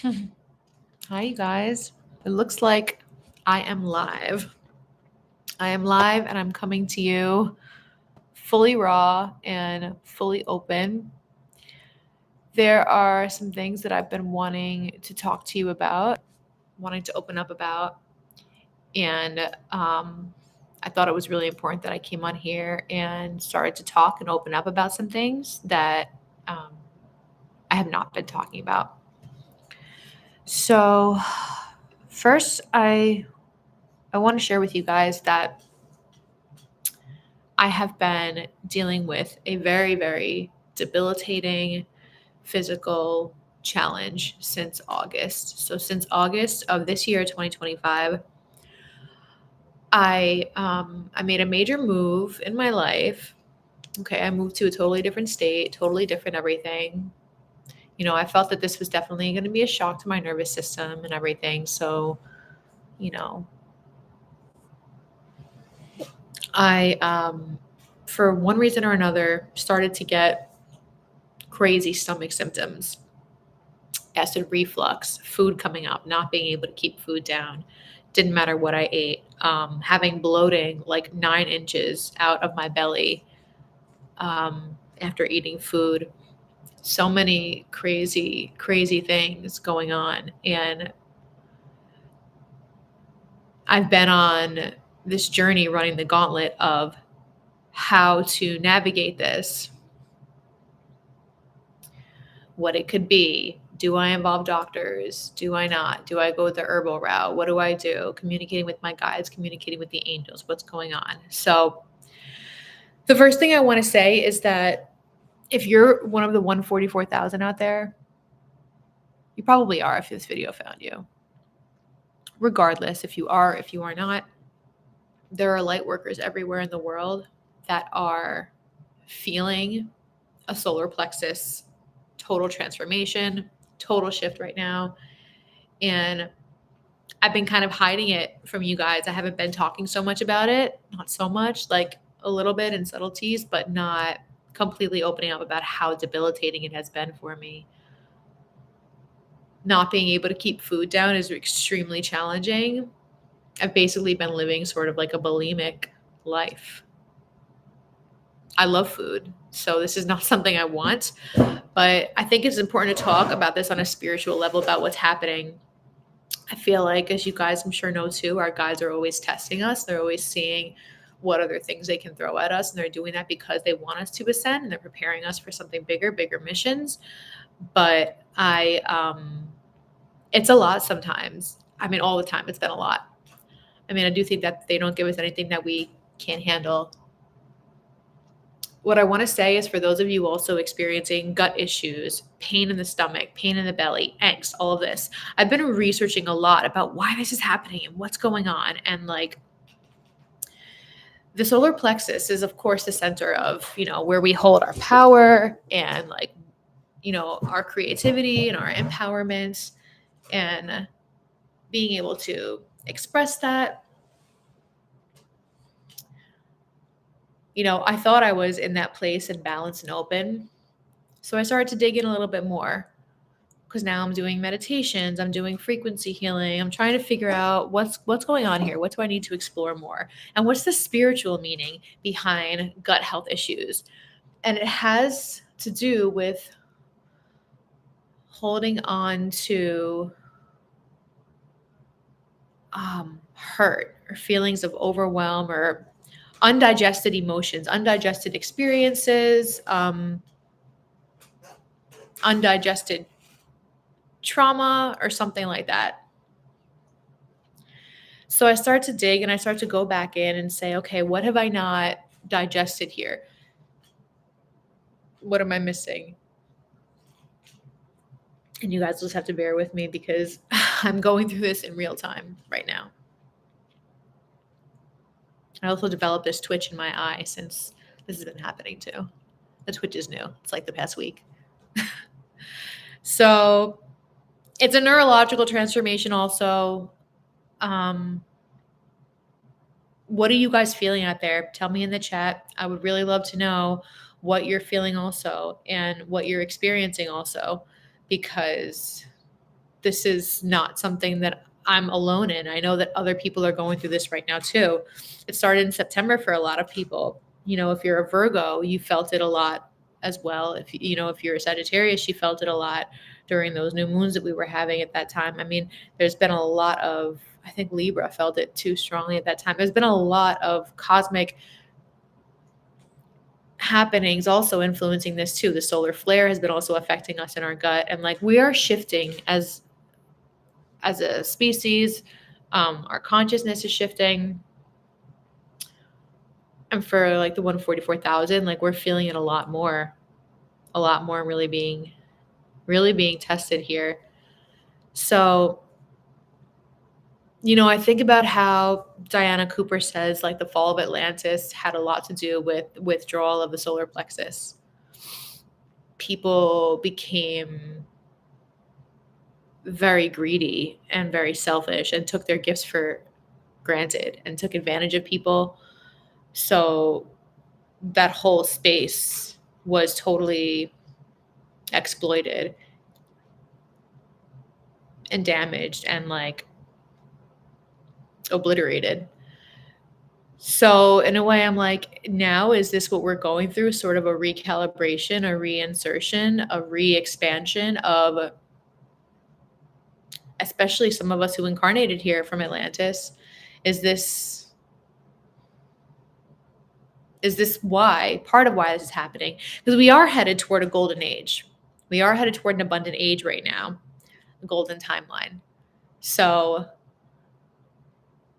Hi, you guys. It looks like I am live. I am live and I'm coming to you fully raw and fully open. There are some things that I've been wanting to talk to you about, wanting to open up about. And I thought it was really important that I came on here and started to talk and open up about some things that um, I have not been talking about. So, first, I want to share with you guys that I have been dealing with a very, very debilitating physical challenge since August. So, since August of this year, 2025, I made a major move in my life. Okay, I moved to a totally different state, totally different everything. I felt that this was definitely going to be a shock to my nervous system and everything. So, you know, I for one reason or another, started to get crazy stomach symptoms, acid reflux, food coming up, not being able to keep food down. Didn't matter what I ate. Having bloating like 9 inches out of my belly after eating food. So many crazy, crazy things going on. And I've been on this journey running the gauntlet of how to navigate this, what it could be. Do I involve doctors? Do I not? Do I go the herbal route? What do I do? Communicating with my guides, communicating with the angels, what's going on? So, the first thing I want to say is that if you're one of the 144,000 out there, you probably are if this video found you. Regardless, if you are, if you are not, there are light workers everywhere in the world that are feeling a solar plexus total transformation, total shift right now. And I've been kind of hiding it from you guys. I haven't been talking so much about it, not so much, like a little bit in subtleties, but not completely opening up about how debilitating it has been for me. Not being able to keep food down is extremely challenging. I've basically been living sort of like a bulimic life. I love food, so this is not something I want, but I think it's important to talk about this on a spiritual level about what's happening. I feel like, as you guys I'm sure know too, our guides are always testing us. They're always seeing what other things they can throw at us, and they're doing that because they want us to ascend and they're preparing us for something bigger, bigger missions. But it's a lot sometimes. I mean, all the time, it's been a lot. I mean, I do think that they don't give us anything that we can't handle. What I want to say is for those of you also experiencing gut issues, pain in the stomach, pain in the belly, angst, all of this, I've been researching a lot about why this is happening and what's going on. And like the solar plexus is, of course, the center of, where we hold our power and like, our creativity and our empowerment and being able to express that. I thought I was in that place and balanced and open. So I started to dig in a little bit more because now I'm doing meditations, I'm doing frequency healing. I'm trying to figure out what's going on here. What do I need to explore more? And what's the spiritual meaning behind gut health issues? And it has to do with holding on to hurt or feelings of overwhelm or undigested emotions, undigested experiences, undigested trauma or something like that. So I start to dig and I start to go back in and say, okay, what have I not digested here? What am I missing? And you guys just have to bear with me because I'm going through this in real time right now. I also developed this twitch in my eye since this has been happening too. The twitch is new. It's like the past week. So it's a neurological transformation also. What are you guys feeling out there? Tell me in the chat. I would really love to know what you're feeling also and what you're experiencing also, because this is not something that I'm alone in. I know that other people are going through this right now too. It started in September for a lot of people. If you're a Virgo, you felt it a lot as well. If you're a Sagittarius, you felt it a lot during those new moons that we were having at that time. I mean, there's been a lot of, I think Libra felt it too strongly at that time. There's been a lot of cosmic happenings also influencing this too. The solar flare has been also affecting us in our gut, and like we are shifting as a species. Our consciousness is shifting, and for like the 144,000, like we're feeling it a lot more, really being tested here. So I think about how Diana Cooper says like the fall of Atlantis had a lot to do with withdrawal of the solar plexus. People became very greedy and very selfish and took their gifts for granted and took advantage of people. So that whole space was totally exploited and damaged and like obliterated. So in a way, I'm like, now is this what we're going through? Sort of a recalibration, a reinsertion, a re-expansion of, especially some of us who incarnated here from Atlantis. Is this why, part of why this is happening? Because we are headed toward a golden age. We are headed toward an abundant age right now, a golden timeline. So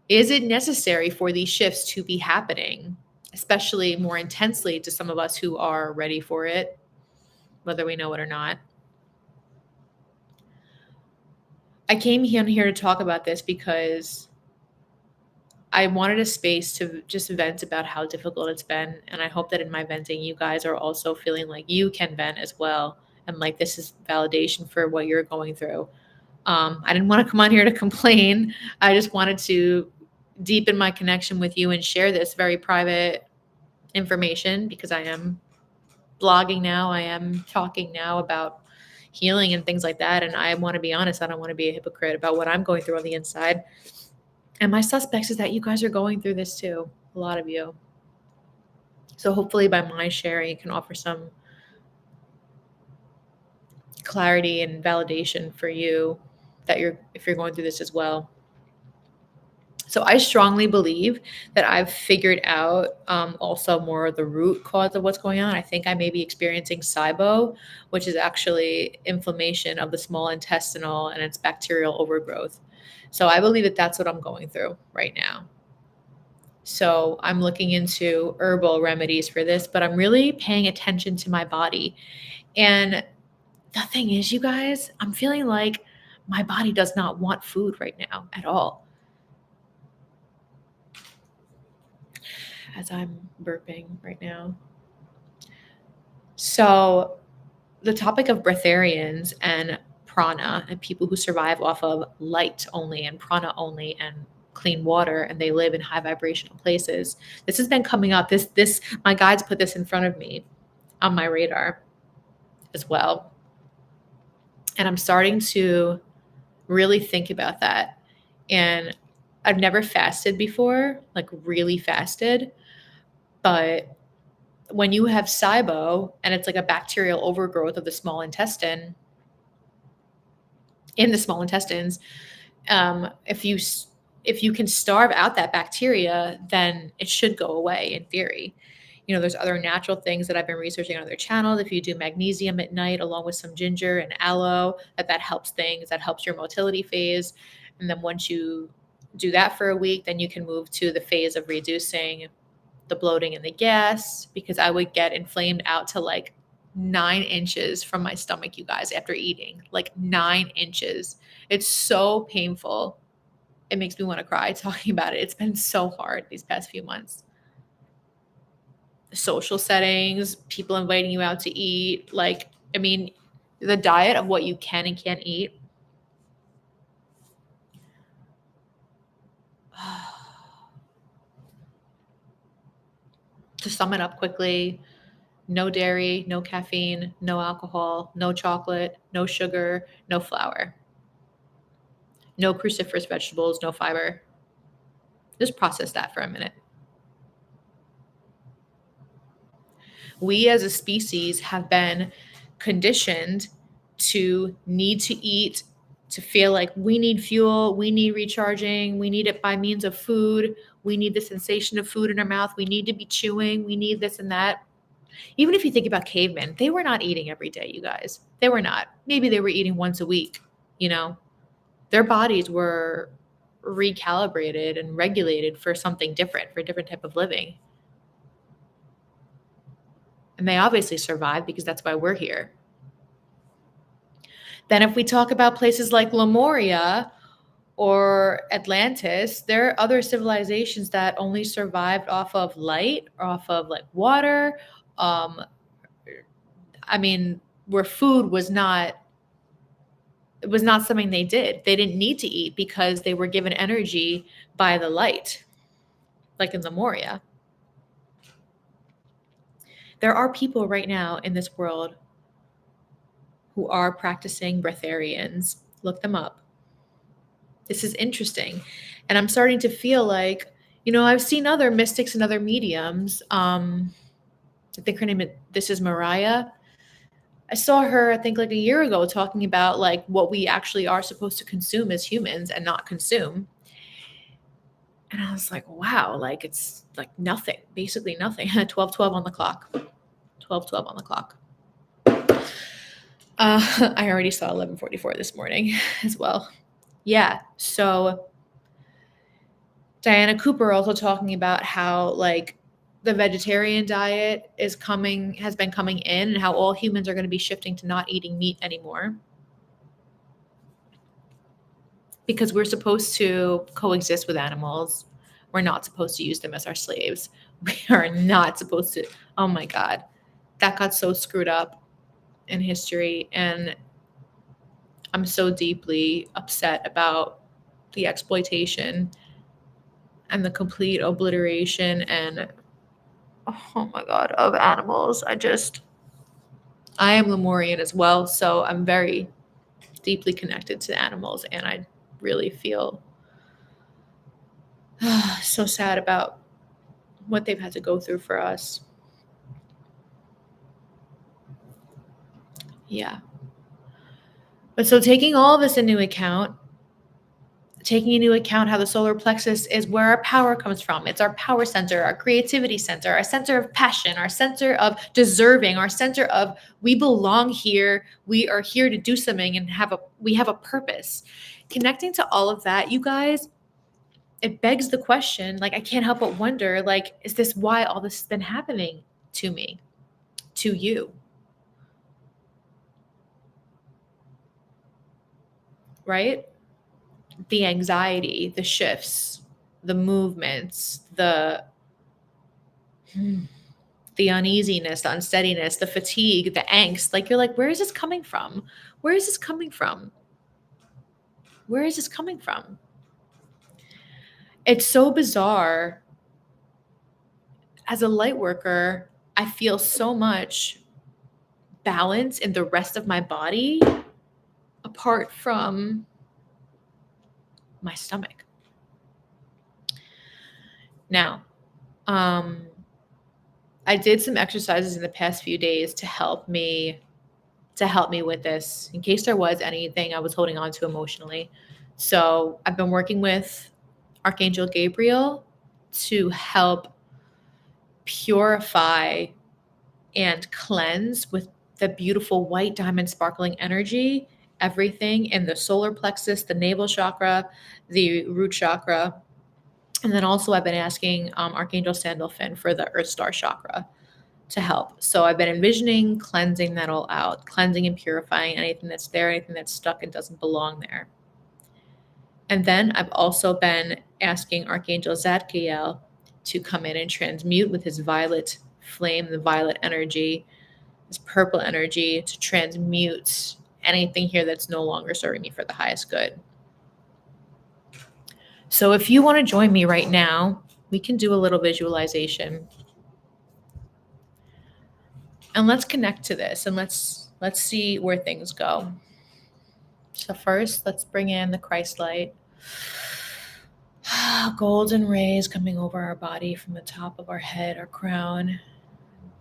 is it necessary for these shifts to be happening, especially more intensely to some of us who are ready for it, whether we know it or not? I came here to talk about this because I wanted a space to just vent about how difficult it's been. And I hope that in my venting, you guys are also feeling like you can vent as well. And like this is validation for what you're going through. I didn't want to come on here to complain. I just wanted to deepen my connection with you and share this very private information, because I am blogging now. I am talking now about healing and things like that. And I want to be honest. I don't want to be a hypocrite about what I'm going through on the inside. And my suspects is that you guys are going through this too, a lot of you. So hopefully by my sharing, it can offer some clarity and validation for you that if you're going through this as well. So I strongly believe that I've figured out also more of the root cause of what's going on. I think I may be experiencing SIBO, which is actually inflammation of the small intestinal and its bacterial overgrowth. So I believe that that's what I'm going through right now. So I'm looking into herbal remedies for this, but I'm really paying attention to my body. And the thing is, you guys, I'm feeling like my body does not want food right now at all. As I'm burping right now. So the topic of breatharians and prana and people who survive off of light only and prana only and clean water, and they live in high vibrational places. This has been coming up. This my guides put this in front of me on my radar as well. And I'm starting to really think about that. And I've never fasted before, like really fasted. But when you have SIBO and it's like a bacterial overgrowth of the small intestine, in the small intestines, if you can starve out that bacteria, then it should go away in theory. There's other natural things that I've been researching on other channels. If you do magnesium at night along with some ginger and aloe, that helps things, that helps your motility phase. And then once you do that for a week, then you can move to the phase of reducing the bloating and the gas, because I would get inflamed out to like 9 inches from my stomach, you guys, after eating, like 9 inches. It's so painful. It makes me want to cry talking about it. It's been so hard these past few months. Social settings, people inviting you out to eat. Like, I mean, the diet of what you can and can't eat. To sum it up quickly, no dairy, no caffeine, no alcohol, no chocolate, no sugar, no flour. No cruciferous vegetables, no fiber. Just process that for a minute. We as a species have been conditioned to need to eat, to feel like we need fuel, we need recharging, we need it by means of food, we need the sensation of food in our mouth, we need to be chewing, we need this and that. Even if you think about cavemen, they were not eating every day, you guys. They were not. Maybe they were eating once a week, you know. Their bodies were recalibrated and regulated for something different, for a different type of living. And they obviously survived because that's why we're here. Then if we talk about places like Lemuria or Atlantis, there are other civilizations that only survived off of light, or off of like water. I mean, where food was not, it was not something they did. They didn't need to eat because they were given energy by the light, like in Lemuria. There are people right now in this world who are practicing breatharians. Look them up. This is interesting. And I'm starting to feel like, I've seen other mystics and other mediums. I think her name is, this is Mariah. I saw her, I think like a year ago, talking about like what we actually are supposed to consume as humans and not consume. And I was like, wow, like it's like nothing, basically nothing. 12:12 on the clock. 12:12 on the clock. I already saw 11:44 this morning as well. Yeah. So Diana Cooper also talking about how like the vegetarian diet has been coming in, and how all humans are going to be shifting to not eating meat anymore. Because we're supposed to coexist with animals. We're not supposed to use them as our slaves. We are not supposed to. Oh my God. That got so screwed up in history. And I'm so deeply upset about the exploitation and the complete obliteration and, oh my God, of animals. I am Lemurian as well. So I'm very deeply connected to animals. And I really feel so sad about what they've had to go through for us. Yeah. But so taking all of this into account, taking into account how the solar plexus is where our power comes from. It's our power center, our creativity center, our center of passion, our center of deserving, our center of we belong here. We are here to do something and we have a purpose. Connecting to all of that, you guys, it begs the question, like I can't help but wonder, like, is this why all this has been happening to me, to you? Right? The anxiety, the shifts, the movements, the uneasiness, the unsteadiness, the fatigue, the angst. Like you're like, where is this coming from? Where is this coming from? Where is this coming from? It's so bizarre. As a light worker, I feel so much balance in the rest of my body apart from my stomach. Now, I did some exercises in the past few days to help me with this, in case there was anything I was holding on to emotionally. So I've been working with Archangel Gabriel to help purify and cleanse with the beautiful white diamond sparkling energy, everything in the solar plexus, the navel chakra, the root chakra. And then also I've been asking Archangel Sandalphon for the Earth Star chakra to help. So I've been envisioning cleansing that all out, cleansing and purifying anything that's there, anything that's stuck and doesn't belong there. And then I've also been asking Archangel Zadkiel to come in and transmute with his violet flame, the violet energy, this purple energy, to transmute anything here that's no longer serving me for the highest good. So if you want to join me right now, we can do a little visualization. And let's connect to this and let's see where things go. So first, let's bring in the Christ light. Golden rays coming over our body from the top of our head, our crown,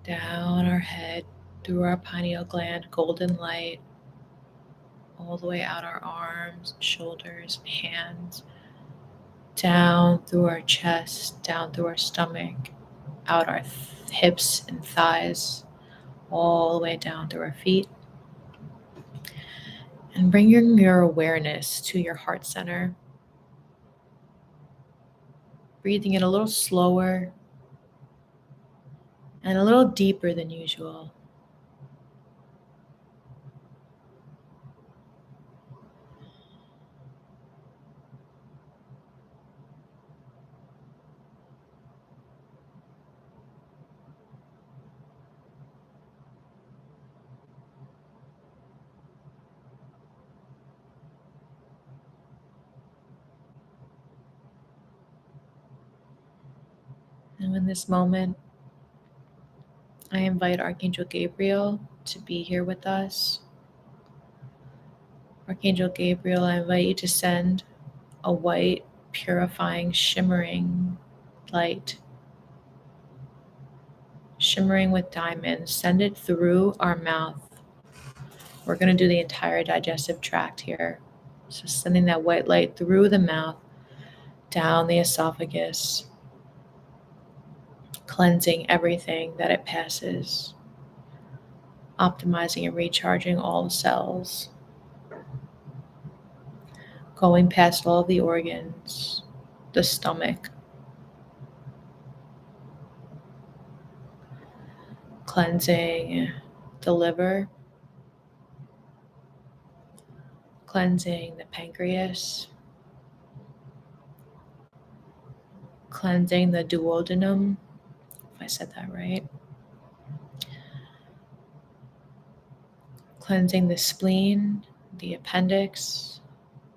down our head, through our pineal gland, golden light, all the way out our arms, shoulders, hands, down through our chest, down through our stomach, out our hips and thighs, all the way down through our feet. And bringing your awareness to your heart center. Breathing in a little slower and a little deeper than usual. And in this moment, I invite Archangel Gabriel to be here with us. Archangel Gabriel, I invite you to send a white, purifying, shimmering light, shimmering with diamonds. Send it through our mouth. We're going to do the entire digestive tract here. So sending that white light through the mouth, down the esophagus, cleansing everything that it passes, optimizing and recharging all the cells, going past all the organs, the stomach, cleansing the liver, cleansing the pancreas, cleansing the duodenum, if I said that right, cleansing the spleen, the appendix,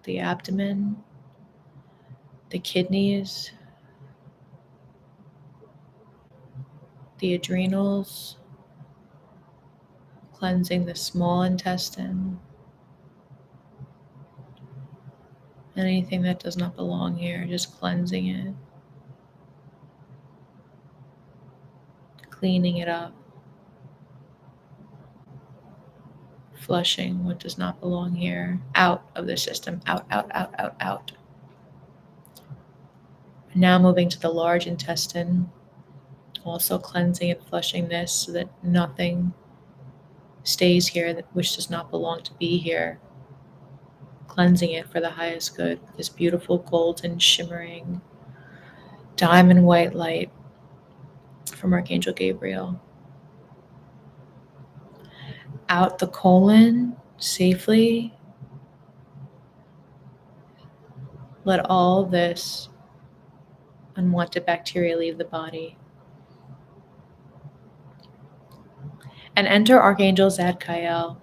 the abdomen, the kidneys, the adrenals, cleansing the small intestine, anything that does not belong here, just cleansing it, cleaning it up, flushing what does not belong here, out of the system, out, out, out, out, out. Now moving to the large intestine, also cleansing and flushing this so that nothing stays here which does not belong to be here. Cleansing it for the highest good with this beautiful golden shimmering diamond white light from Archangel Gabriel. Out the colon safely. Let all this unwanted bacteria leave the body. And enter Archangel Zadkiel,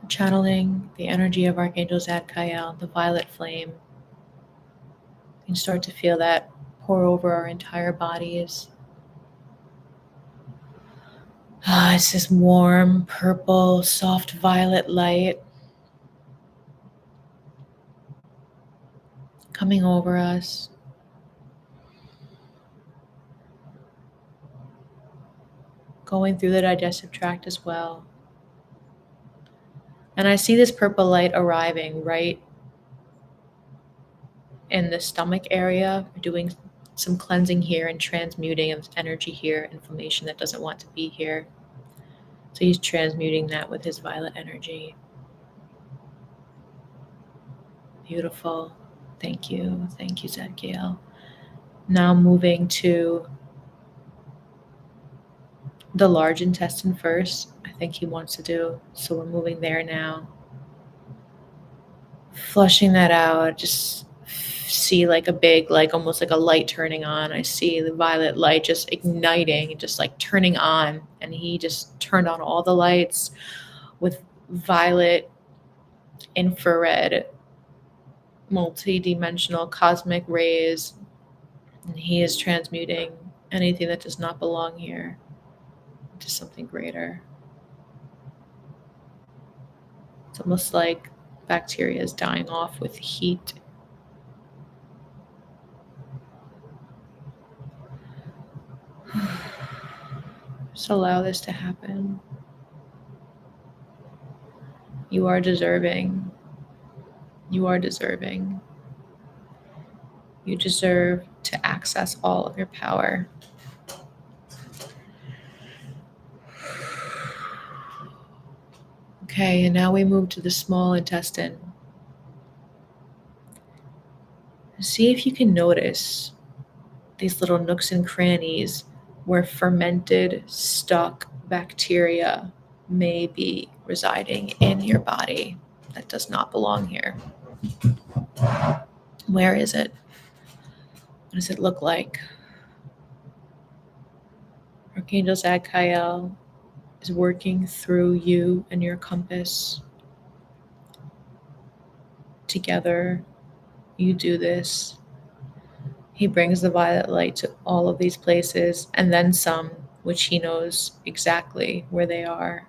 channeling the energy of Archangel Zadkiel, the violet flame. You can start to feel that pour over our entire bodies. It's this warm, purple, soft violet light coming over us. Going through the digestive tract as well. And I see this purple light arriving right in the stomach area, doing some cleansing here and transmuting of energy here, inflammation that doesn't want to be here. So he's transmuting that with his violet energy. Beautiful. Thank you. Thank you, Zadkiel. Now moving to the large intestine first. I think he wants to do. So we're moving there now. Flushing that out. Just see like a big, like almost like a light turning on. I see the violet light just igniting, just like turning on. And he just turned on all the lights with violet, infrared, multi-dimensional cosmic rays. And he is transmuting anything that does not belong here into something greater. It's almost like bacteria is dying off with heat. Just allow this to happen. You are deserving. You are deserving. You deserve to access all of your power. Okay, and now we move to the small intestine. See if you can notice these little nooks and crannies where fermented, stuck bacteria may be residing in your body that does not belong here. Where is it? What does it look like? Archangel Zadkiel is working through you and your compass. Together, you do this. He brings the violet light to all of these places and then some, which he knows exactly where they are.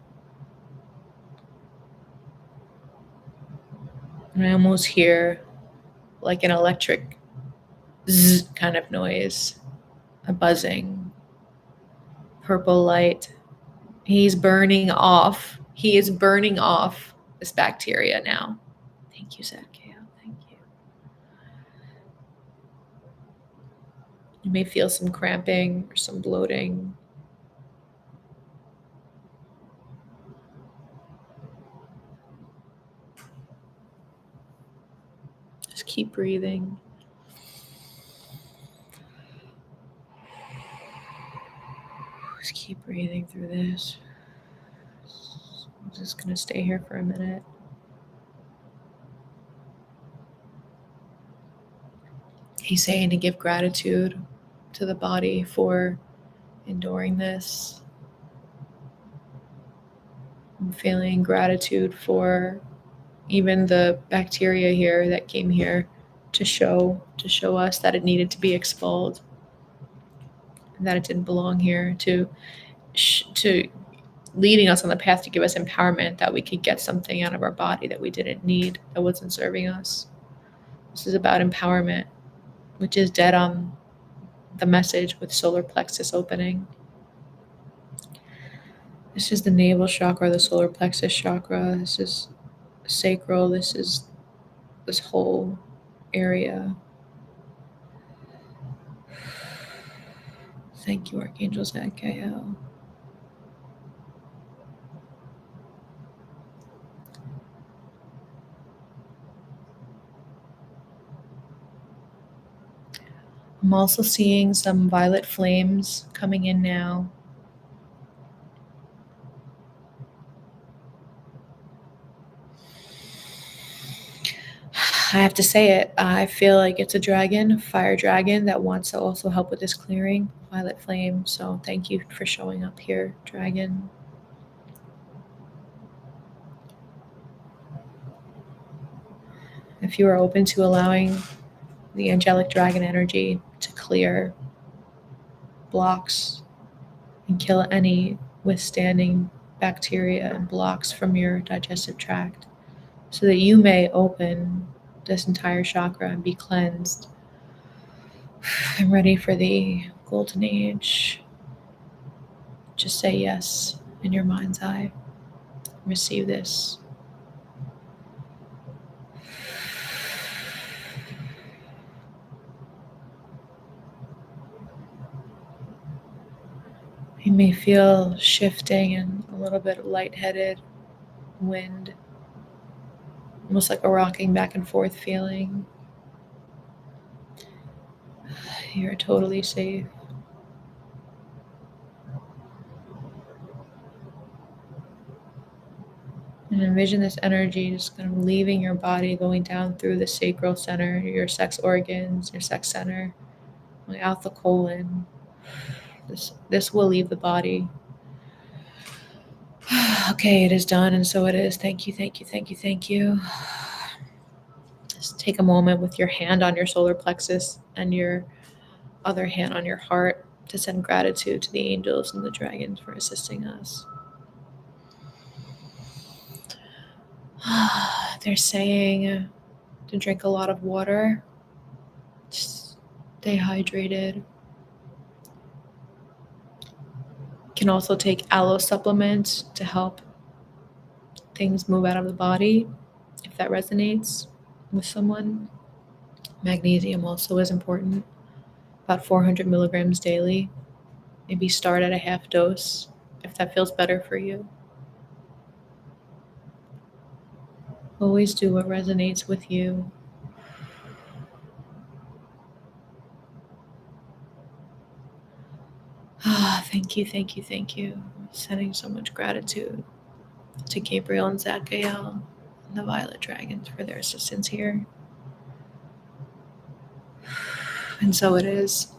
And I almost hear like an electric zzz kind of noise, a buzzing, purple light. He's burning off. He is burning off this bacteria now. Thank you, Zadkiel. Thank you. You may feel some cramping or some bloating. Just keep breathing. Just keep breathing through this. I'm just going to stay here for a minute. He's saying to give gratitude to the body for enduring this. I'm feeling gratitude for even the bacteria here that came here to show us that it needed to be expelled, and that it didn't belong here, to leading us on the path to give us empowerment, that we could get something out of our body that we didn't need, that wasn't serving us. This is about empowerment, which is dead on the message with solar plexus opening. This is the navel chakra, the solar plexus chakra. This is sacral. This is this whole area. Thank you, Archangel Zadkiel. I'm also seeing some violet flames coming in now. I have to say it. I feel like it's a dragon, a fire dragon, that wants to also help with this clearing. Violet flame. So thank you for showing up here, dragon. If you are open to allowing the angelic dragon energy to clear blocks and kill any withstanding bacteria and blocks from your digestive tract, so that you may open this entire chakra and be cleansed. I'm ready for the golden age. Just say yes in your mind's eye. Receive this. You may feel shifting and a little bit of lightheaded wind, almost like a rocking back and forth feeling. You're totally safe. And envision this energy just kind of leaving your body, going down through the sacral center, your sex organs, your sex center, going out the colon. This will leave the body. Okay, it is done, and so it is. Thank you, thank you, thank you, thank you. Just take a moment with your hand on your solar plexus and your other hand on your heart to send gratitude to the angels and the dragons for assisting us. They're saying to drink a lot of water, just stay hydrated. Can also take aloe supplements to help things move out of the body, if that resonates with someone. Magnesium also is important, about 400 milligrams daily. Maybe start at a half dose if that feels better for you. Always do what resonates with you. Thank you, thank you, thank you. Sending so much gratitude to Gabriel and Zadkiel and the Violet Dragons for their assistance here. And so it is.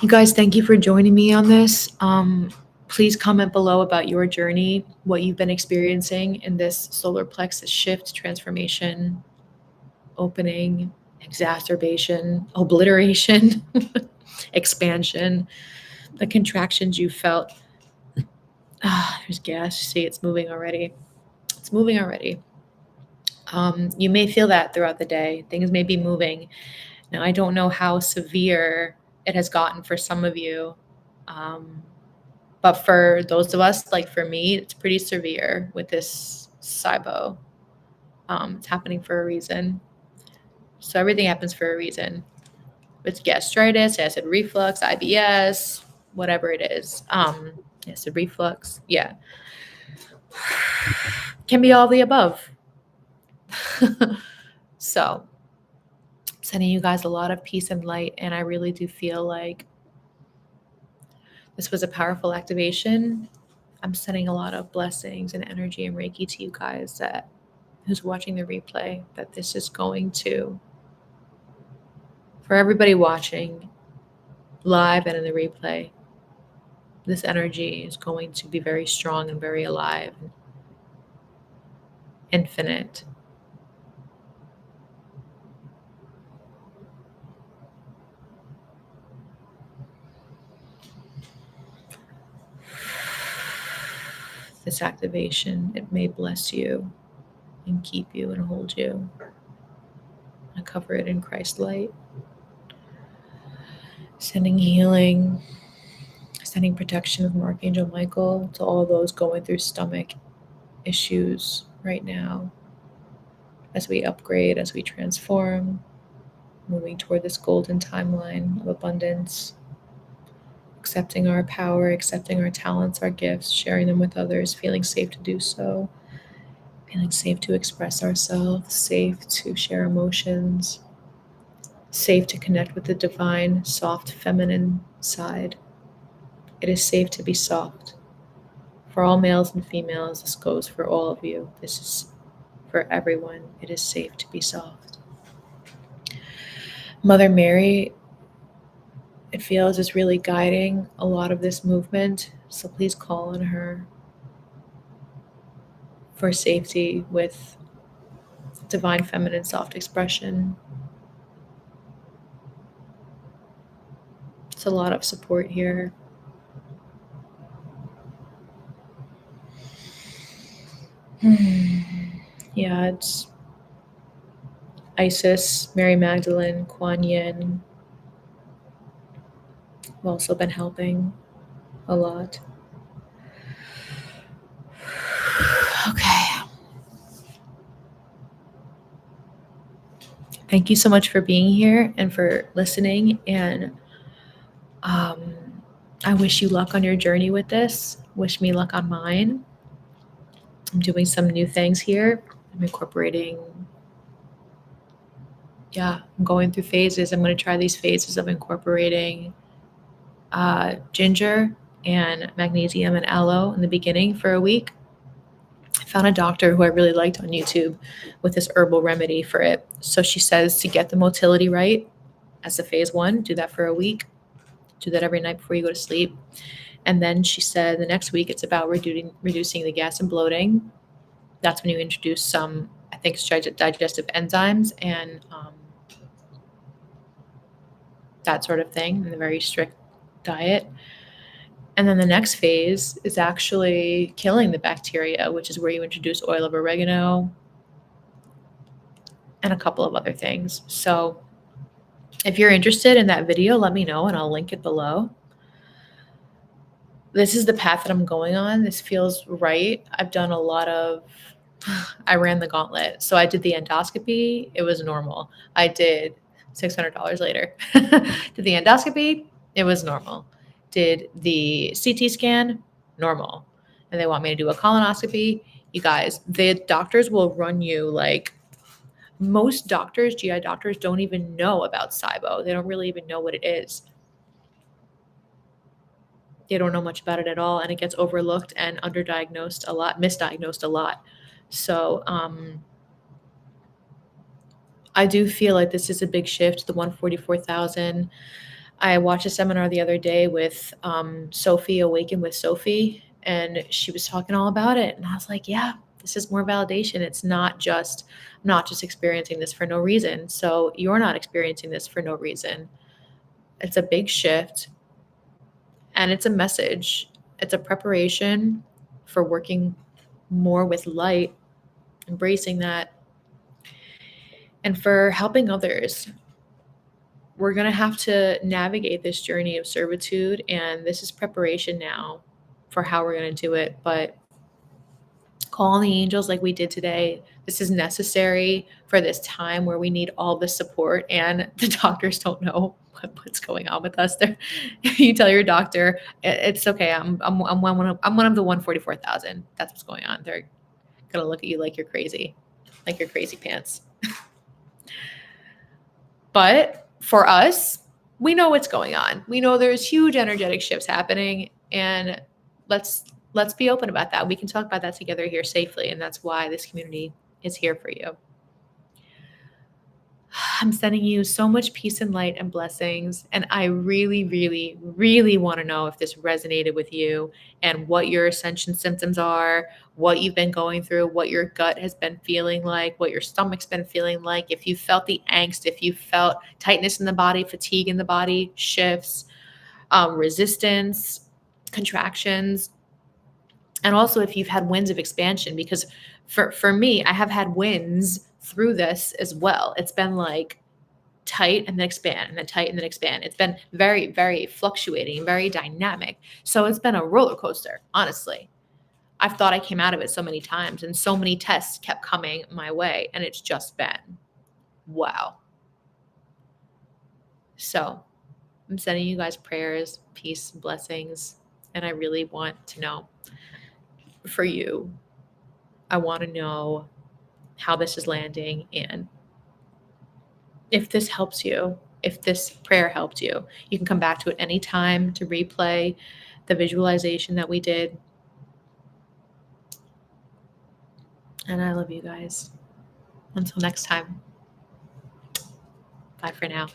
You guys, thank you for joining me on this. Please comment below about your journey, what you've been experiencing in this solar plexus shift, transformation, opening, exacerbation, obliteration, expansion, the contractions you felt. There's gas. See, it's moving already. It's moving already. You may feel that throughout the day. Things may be moving. Now, I don't know how severe it has gotten for some of you. But for those of us, like for me, it's pretty severe with this SIBO. It's happening for a reason. So everything happens for a reason. It's gastritis, acid reflux, IBS, whatever it is. Acid reflux, yeah. Can be all the above. So, sending you guys a lot of peace and light, and I really do feel like this was a powerful activation. I'm sending a lot of blessings and energy and Reiki to you guys that who's watching the replay, that this is going to, for everybody watching live and in the replay, this energy is going to be very strong and very alive, infinite. This activation, it may bless you and keep you and hold you. I cover it in Christ's light. Sending healing, sending protection from Archangel Michael to all those going through stomach issues right now. As we upgrade, as we transform, moving toward this golden timeline of abundance, accepting our power, accepting our talents, our gifts, sharing them with others, feeling safe to do so, feeling safe to express ourselves, safe to share emotions, safe to connect with the divine, soft, feminine side. It is safe to be soft. For all males and females, this goes for all of you. This is for everyone. It is safe to be soft. Mother Mary, it feels, is really guiding a lot of this movement. So please call on her for safety with divine feminine soft expression. It's a lot of support here. Yeah, it's Isis, Mary Magdalene, Kuan Yin have also been helping a lot. Okay. Thank you so much for being here and for listening. And I wish you luck on your journey with this. Wish me luck on mine. I'm doing some new things here. I'm incorporating, I'm going through phases. I'm going to try these phases of incorporating ginger and magnesium and aloe in the beginning for a week. I found a doctor who I really liked on YouTube with this herbal remedy for it. So she says to get the motility right as a phase 1, do that for a week. Do that every night before you go to sleep. And then she said the next week it's about reducing the gas and bloating. That's when you introduce some, I think, digestive enzymes and that sort of thing in a very strict diet. And then the next phase is actually killing the bacteria, which is where you introduce oil of oregano and a couple of other things. So if you're interested in that video, let me know and I'll link it below. This is the path that I'm going on. This feels right. I've done a lot of, I ran the gauntlet. So I did the endoscopy. It was normal. I did $600 later. Did the endoscopy. It was normal. Did the CT scan. Normal. And they want me to do a colonoscopy. You guys, the doctors will run you like, most doctors, GI doctors, don't even know about SIBO. They don't really even know what it is. They don't know much about it at all, and it gets overlooked and underdiagnosed a lot, misdiagnosed a lot. So I do feel like this is a big shift, the 144,000. I watched a seminar the other day with Sophie, Awaken with Sophie, and she was talking all about it. And I was like, yeah, this is more validation. It's not just experiencing this for no reason. So you're not experiencing this for no reason. It's a big shift. And it's a message. It's a preparation for working more with light, embracing that, and for helping others. We're going to have to navigate this journey of servitude, and this is preparation now for how we're going to do it. But call on the angels like we did today. This is necessary for this time where we need all the support, and the doctors don't know what's going on with us. You tell your doctor, it's okay. I'm one of the 144,000. That's what's going on. They're gonna look at you like you're crazy pants. But for us, we know what's going on. We know there's huge energetic shifts happening, and let's be open about that. We can talk about that together here safely, and that's why this community is here for you. I'm sending you so much peace and light and blessings, and I really, really, really want to know if this resonated with you and what your ascension symptoms are, what you've been going through, what your gut has been feeling like, what your stomach's been feeling like, if you felt the angst, if you felt tightness in the body, fatigue in the body, shifts, resistance, contractions, and also if you've had winds of expansion. Because for me, I have had winds through this as well. It's been like tight and then expand and then tight and then expand. It's been very, very fluctuating, very dynamic. So it's been a roller coaster, honestly. I've thought I came out of it so many times, and so many tests kept coming my way, and it's just been wow. So I'm sending you guys prayers, peace, blessings, and I really want to know for you. I want to know how this is landing, and if this helps you, if this prayer helped you, you can come back to it anytime to replay the visualization that we did. And I love you guys. Until next time. Bye for now.